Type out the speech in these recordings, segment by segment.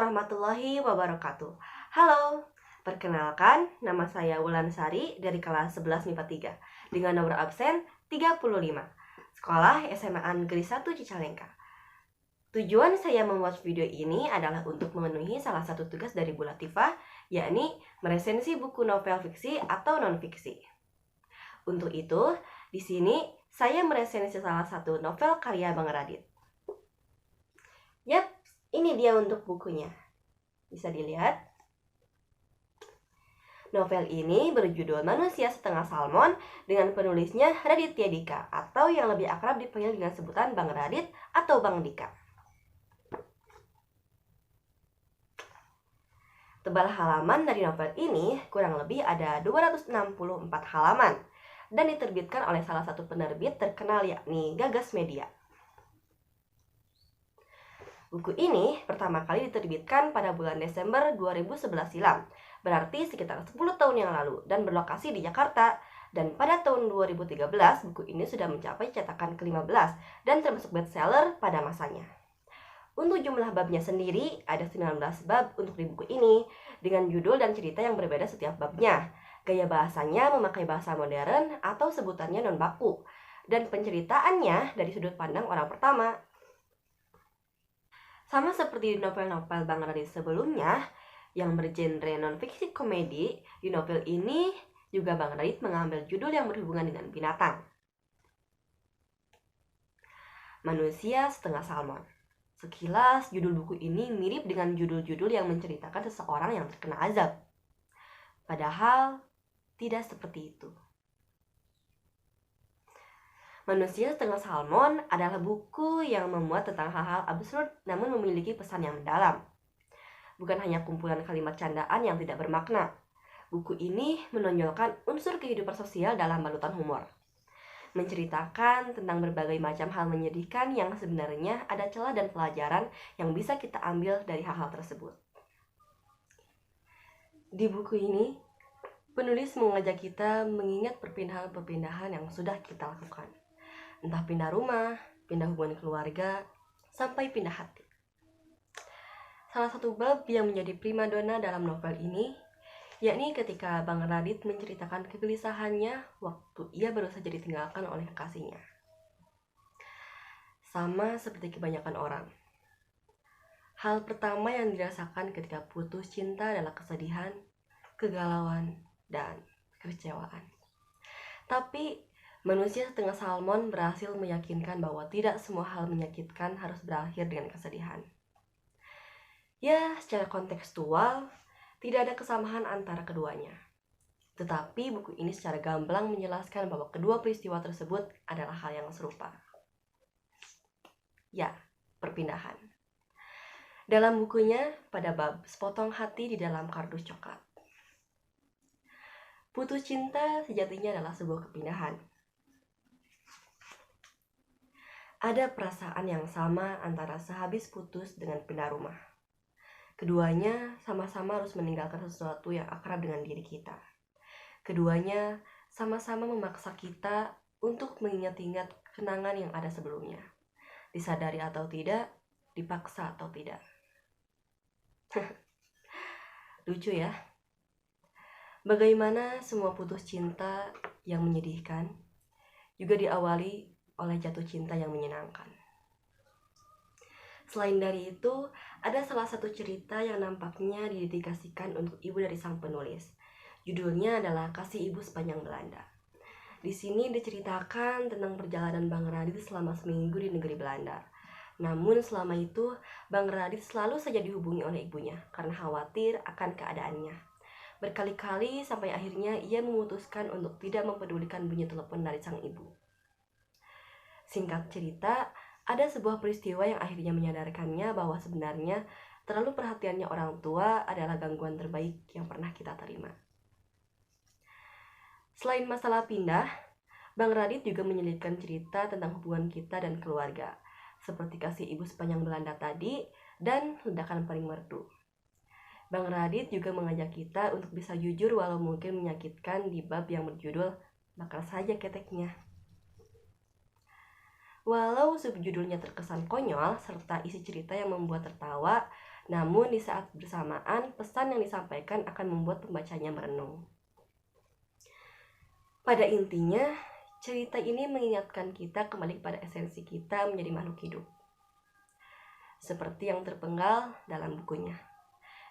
warahmatullahi wabarakatuh. Halo, perkenalkan nama saya Wulansari dari kelas 11 MIPA 3 dengan nomor absen 35. Sekolah SMA Negeri 1 Cicalengka. Tujuan saya membuat video ini adalah untuk memenuhi salah satu tugas dari Bu Latifah, yakni meresensi buku novel fiksi atau non-fiksi. Untuk itu, di sini saya meresensi salah satu novel karya Bang Radit. Yap, ini dia untuk bukunya. Bisa dilihat. Novel ini berjudul Manusia Setengah Salmon dengan penulisnya Raditya Dika atau yang lebih akrab dipanggil dengan sebutan Bang Radit atau Bang Dika. Tebal halaman dari novel ini kurang lebih ada 264 halaman dan diterbitkan oleh salah satu penerbit terkenal yakni Gagas Media. Buku ini pertama kali diterbitkan pada bulan Desember 2011 silam, berarti sekitar 10 tahun yang lalu dan berlokasi di Jakarta. Dan pada tahun 2013 buku ini sudah mencapai cetakan ke-15 dan termasuk bestseller pada masanya. Untuk jumlah babnya sendiri ada 19 bab untuk di buku ini dengan judul dan cerita yang berbeda setiap babnya. Gaya bahasanya memakai bahasa modern atau sebutannya non baku dan penceritaannya dari sudut pandang orang pertama. Sama seperti di novel-novel Bang Radit sebelumnya yang bergenre non-fiksi komedi, di novel ini juga Bang Radit mengambil judul yang berhubungan dengan binatang. Manusia Setengah Salmon. Sekilas judul buku ini mirip dengan judul-judul yang menceritakan seseorang yang terkena azab. Padahal tidak seperti itu. Manusia Setengah Salmon adalah buku yang memuat tentang hal-hal absurd namun memiliki pesan yang mendalam. Bukan hanya kumpulan kalimat candaan yang tidak bermakna. Buku ini menonjolkan unsur kehidupan sosial dalam balutan humor. Menceritakan tentang berbagai macam hal menyedihkan yang sebenarnya ada celah dan pelajaran yang bisa kita ambil dari hal-hal tersebut. Di buku ini, penulis mengajak kita mengingat perpindahan-perpindahan yang sudah kita lakukan. Entah pindah rumah, pindah hubungan keluarga, sampai pindah hati. Salah satu bab yang menjadi primadona dalam novel ini, yakni ketika Bang Radit menceritakan kegelisahannya waktu ia baru saja ditinggalkan oleh kekasihnya. Sama seperti kebanyakan orang. Hal pertama yang dirasakan ketika putus cinta adalah kesedihan, kegalauan, dan kekecewaan. Tapi Manusia Setengah Salmon berhasil meyakinkan bahwa tidak semua hal menyakitkan harus berakhir dengan kesedihan. Ya, secara kontekstual, tidak ada kesamaan antara keduanya. Tetapi buku ini secara gamblang menjelaskan bahwa kedua peristiwa tersebut adalah hal yang serupa. Ya, perpindahan. Dalam bukunya, pada bab Sepotong Hati di Dalam Kardus Coklat. Putus cinta sejatinya adalah sebuah kepindahan. Ada perasaan yang sama antara sehabis putus dengan pindah rumah. Keduanya sama-sama harus meninggalkan sesuatu yang akrab dengan diri kita. Keduanya sama-sama memaksa kita untuk mengingat-ingat kenangan yang ada sebelumnya. Disadari atau tidak, dipaksa atau tidak. Lucu ya? Bagaimana semua putus cinta yang menyedihkan juga diawali oleh jatuh cinta yang menyenangkan. Selain dari itu, ada salah satu cerita yang nampaknya didedikasikan untuk ibu dari sang penulis. Judulnya adalah Kasih Ibu Sepanjang Belanda. Di sini diceritakan tentang perjalanan Bang Radit selama seminggu di negeri Belanda. Namun selama itu, Bang Radit selalu saja dihubungi oleh ibunya karena khawatir akan keadaannya. Berkali-kali sampai akhirnya ia memutuskan untuk tidak mempedulikan bunyi telepon dari sang ibu. Singkat cerita, ada sebuah peristiwa yang akhirnya menyadarkannya bahwa sebenarnya terlalu perhatiannya orang tua adalah gangguan terbaik yang pernah kita terima. Selain masalah pindah, Bang Radit juga menyelipkan cerita tentang hubungan kita dan keluarga, seperti Kasih Ibu Sepanjang Belanda tadi dan Ledakan Paling Merdu. Bang Radit juga mengajak kita untuk bisa jujur walau mungkin menyakitkan di bab yang berjudul Bakar Saja Keteknya. Walau subjudulnya terkesan konyol serta isi cerita yang membuat tertawa, Namun di saat bersamaan, pesan yang disampaikan akan membuat pembacanya merenung. Pada intinya, cerita ini mengingatkan kita kembali pada esensi kita menjadi makhluk hidup. Seperti yang terpenggal dalam bukunya.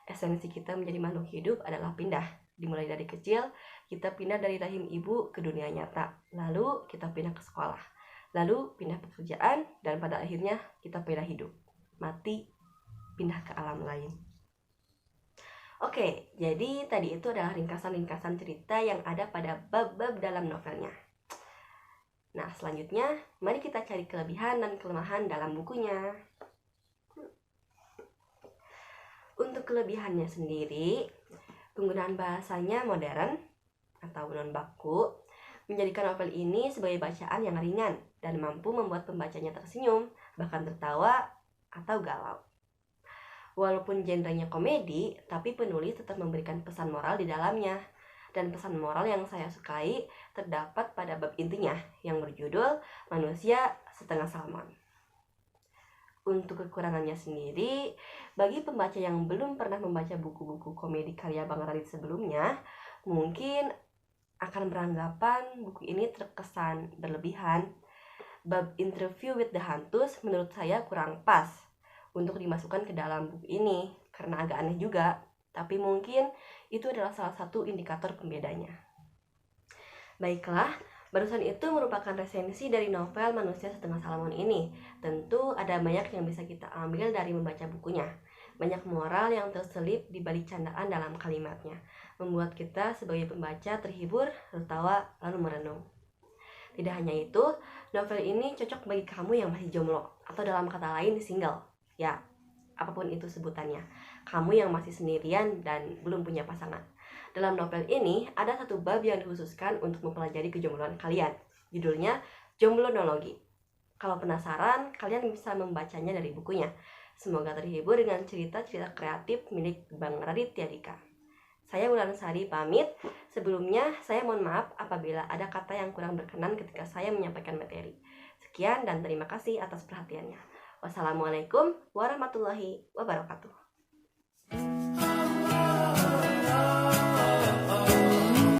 Esensi kita menjadi makhluk hidup adalah pindah. Dimulai dari kecil, kita pindah dari rahim ibu ke dunia nyata. Lalu kita pindah ke sekolah. Lalu pindah pekerjaan, dan pada akhirnya kita pindah hidup. Mati, pindah ke alam lain. Oke, jadi tadi itu adalah ringkasan-ringkasan cerita yang ada pada bab-bab dalam novelnya. Nah, selanjutnya mari kita cari kelebihan dan kelemahan dalam bukunya. Untuk kelebihannya sendiri, penggunaan bahasanya modern atau non baku menjadikan novel ini sebagai bacaan yang ringan dan mampu membuat pembacanya tersenyum, bahkan tertawa atau galau. Walaupun genrenya komedi, tapi penulis tetap memberikan pesan moral di dalamnya. Dan pesan moral yang saya sukai terdapat pada bab intinya yang berjudul Manusia Setengah Salmon. Untuk kekurangannya sendiri, bagi pembaca yang belum pernah membaca buku-buku komedi karya Bang Radit sebelumnya, mungkin akan beranggapan buku ini terkesan berlebihan. Bab Interview with the Hantus menurut saya kurang pas untuk dimasukkan ke dalam buku ini karena agak aneh juga, tapi mungkin itu adalah salah satu indikator pembedanya. Baiklah, barusan itu merupakan resensi dari novel Manusia Setengah Salmon ini. Tentu ada banyak yang bisa kita ambil dari membaca bukunya. Banyak moral yang terselip di balik candaan dalam kalimatnya, membuat kita sebagai pembaca terhibur, tertawa, lalu merenung. Tidak hanya itu, novel ini cocok bagi kamu yang masih jomblo, atau dalam kata lain single. Ya, apapun itu sebutannya. Kamu yang masih sendirian dan belum punya pasangan. Dalam novel ini, ada satu bab yang dikhususkan untuk mempelajari kejombloan kalian. Judulnya Jomblonologi. Kalau penasaran, kalian bisa membacanya dari bukunya. Semoga terhibur dengan cerita-cerita kreatif milik Bang Raditya Dika. Saya Wulansari pamit. Sebelumnya, saya mohon maaf apabila ada kata yang kurang berkenan ketika saya menyampaikan materi. Sekian dan terima kasih atas perhatiannya. Wassalamualaikum warahmatullahi wabarakatuh.